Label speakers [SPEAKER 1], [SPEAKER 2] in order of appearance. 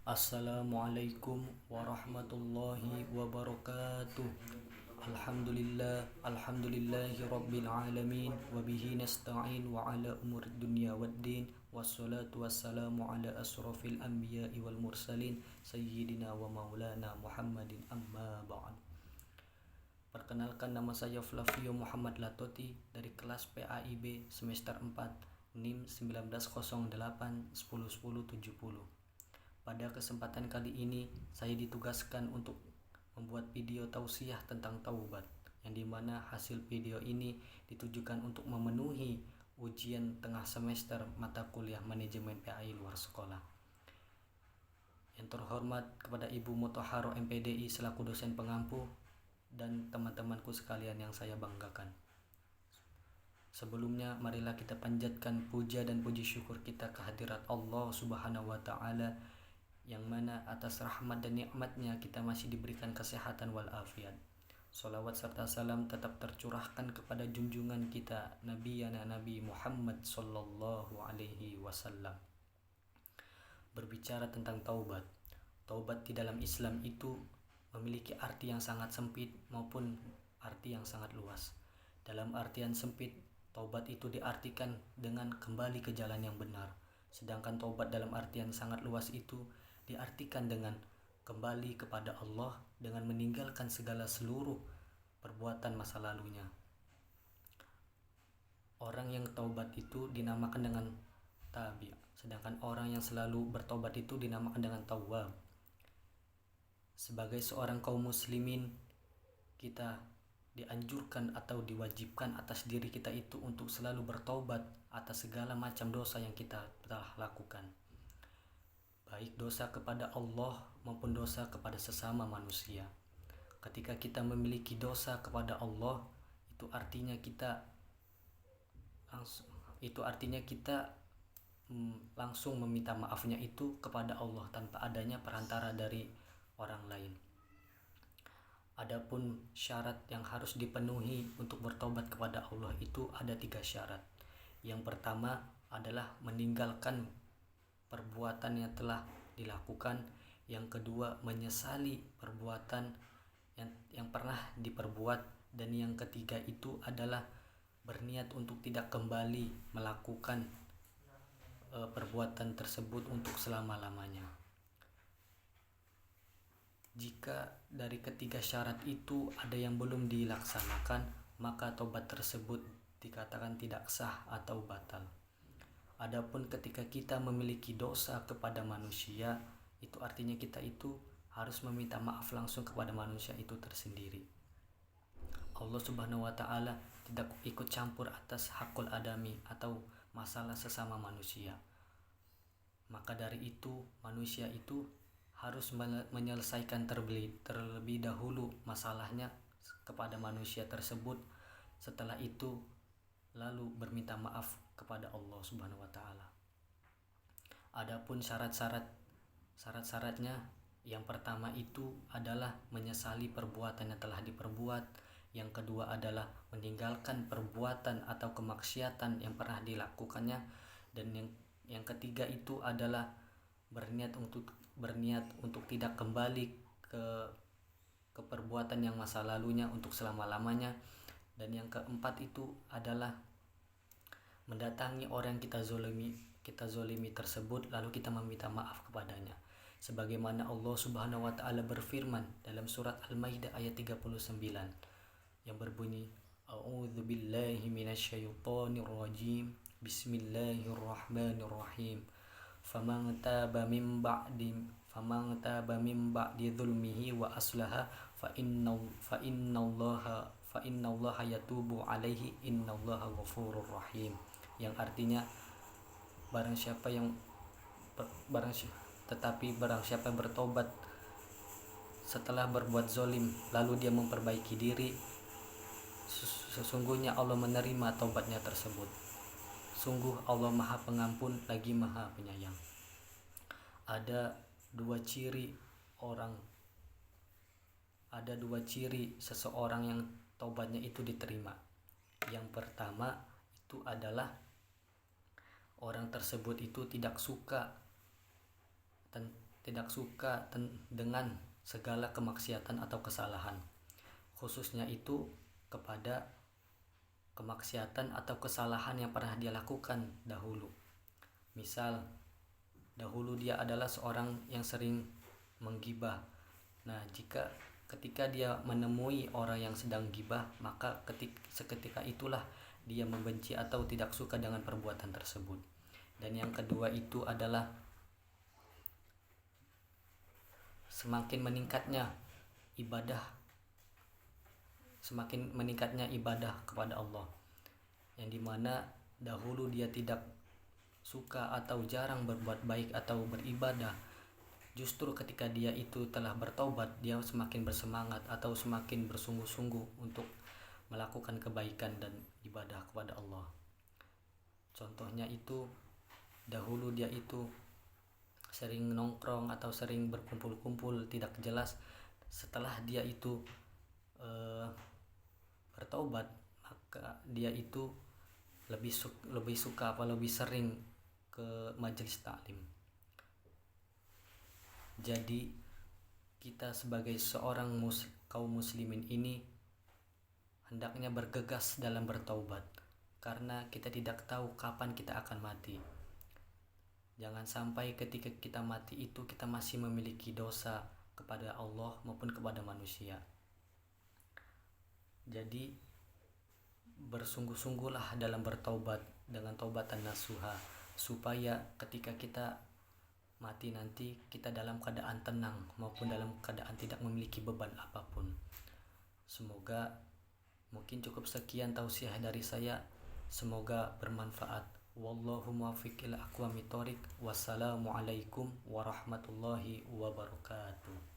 [SPEAKER 1] Assalamualaikum warahmatullahi wabarakatuh. Alhamdulillahi rabbil alamin wa bihi nasta'in wa ala umuri dunya waddin wassalatu wassalamu ala asrafil anbiya'i wal mursalin sayyidina wa maulana Muhammadin amma ba'd. Perkenalkan, nama saya Flavio Muhammad Latoti dari kelas PAIB semester 4 NIM 1908 10 10 70. Pada kesempatan kali ini, saya ditugaskan untuk membuat video tausiah tentang taubat, yang dimana hasil video ini ditujukan untuk memenuhi ujian tengah semester mata kuliah manajemen PAI luar sekolah. Yang terhormat kepada Ibu Mutahharoh MPDI selaku dosen pengampu dan teman-temanku sekalian yang saya banggakan. Sebelumnya, marilah kita panjatkan puja dan puji syukur kita kehadirat Allah Subhanahu wa Ta'ala, yang mana atas rahmat dan nikmatnya kita masih diberikan kesehatan walafiat. Salawat serta salam tetap tercurahkan kepada junjungan kita Nabi Muhammad sallallahu alaihi wasallam. Berbicara tentang taubat. Taubat di dalam Islam itu memiliki arti yang sangat sempit maupun arti yang sangat luas. Dalam artian sempit, taubat itu diartikan dengan kembali ke jalan yang benar. Sedangkan taubat dalam artian sangat luas itu diartikan dengan kembali kepada Allah dengan meninggalkan segala seluruh perbuatan masa lalunya. Orang yang taubat itu dinamakan dengan tabi', sedangkan orang yang selalu bertobat itu dinamakan dengan tawwab. Sebagai seorang kaum muslimin, kita dianjurkan atau diwajibkan atas diri kita itu untuk selalu bertobat atas segala macam dosa yang kita telah lakukan, baik dosa kepada Allah maupun dosa kepada sesama manusia. Ketika kita memiliki dosa kepada Allah, itu artinya kita langsung meminta maafnya itu kepada Allah tanpa adanya perantara dari orang lain. Adapun syarat yang harus dipenuhi untuk bertobat kepada Allah itu ada 3 syarat. Yang pertama adalah meninggalkan perbuatan yang telah dilakukan. Yang kedua, menyesali perbuatan yang pernah diperbuat. Dan yang ketiga itu adalah berniat untuk tidak kembali melakukan perbuatan tersebut untuk selama-lamanya. Jika dari ketiga syarat itu ada yang belum dilaksanakan, maka tobat tersebut dikatakan tidak sah atau batal. Adapun ketika kita memiliki dosa kepada manusia, itu artinya kita itu harus meminta maaf langsung kepada manusia itu tersendiri. Allah Subhanahu wa Ta'ala tidak ikut campur atas hakul adami atau masalah sesama manusia. Maka dari itu, manusia itu harus menyelesaikan terlebih dahulu masalahnya kepada manusia tersebut. Setelah itu lalu berminta maaf kepada Allah Subhanahu wa Ta'ala. Adapun syarat-syaratnya, yang pertama itu adalah menyesali perbuatan yang telah diperbuat. Yang kedua adalah meninggalkan perbuatan atau kemaksiatan yang pernah dilakukannya. Dan yang ketiga itu adalah berniat untuk tidak kembali ke perbuatan yang masa lalunya untuk selama-lamanya. Dan yang keempat itu adalah mendatangi orang yang kita zolimi tersebut lalu kita meminta maaf kepadanya. Sebagaimana Allah Subhanahu wa Ta'ala berfirman dalam surat Al-Maidah ayat 39 yang berbunyi, A'udzubillahi minasyaitonir rajim. Bismillahirrahmanirrahim. Faman taba min ba'di dzulmihi wa aslaha fa innallaha yatubu alaihi innallaha ghafurur rahim. Yang artinya barang siapa yang bertobat setelah berbuat zolim lalu dia memperbaiki diri, sesungguhnya Allah menerima taubatnya tersebut. Sungguh Allah Maha Pengampun lagi Maha Penyayang. Ada dua ciri seseorang yang taubatnya itu diterima. Yang pertama itu adalah orang tersebut itu tidak suka tidak suka dengan segala kemaksiatan atau kesalahan, khususnya itu kepada kemaksiatan atau kesalahan yang pernah dia lakukan dahulu. Misal dahulu dia adalah seorang yang sering menggibah. Nah, ketika dia menemui orang yang sedang gibah, maka seketika itulah dia membenci atau tidak suka dengan perbuatan tersebut. Dan yang kedua itu adalah semakin meningkatnya ibadah kepada Allah, yang dimana dahulu dia tidak suka atau jarang berbuat baik atau beribadah. Justru ketika dia itu telah bertaubat, dia semakin bersemangat atau semakin bersungguh-sungguh untuk melakukan kebaikan dan ibadah kepada Allah. Contohnya itu, dahulu dia itu sering nongkrong atau sering berkumpul-kumpul tidak jelas. Setelah dia itu bertaubat, maka dia itu lebih sering ke majelis taklim. Jadi kita sebagai seorang kaum muslimin ini hendaknya bergegas dalam bertaubat, karena kita tidak tahu kapan kita akan mati. Jangan sampai ketika kita mati itu kita masih memiliki dosa kepada Allah maupun kepada manusia. Jadi bersungguh-sungguhlah dalam bertaubat dengan taubatan nasuha, supaya ketika kita mati nanti kita dalam keadaan tenang maupun dalam keadaan tidak memiliki beban apapun. Semoga mungkin cukup sekian tausiah dari saya, semoga bermanfaat. Wallahu muwaffiq ila aqwamit thoriq. Wassalamualaikum warahmatullahi wabarakatuh.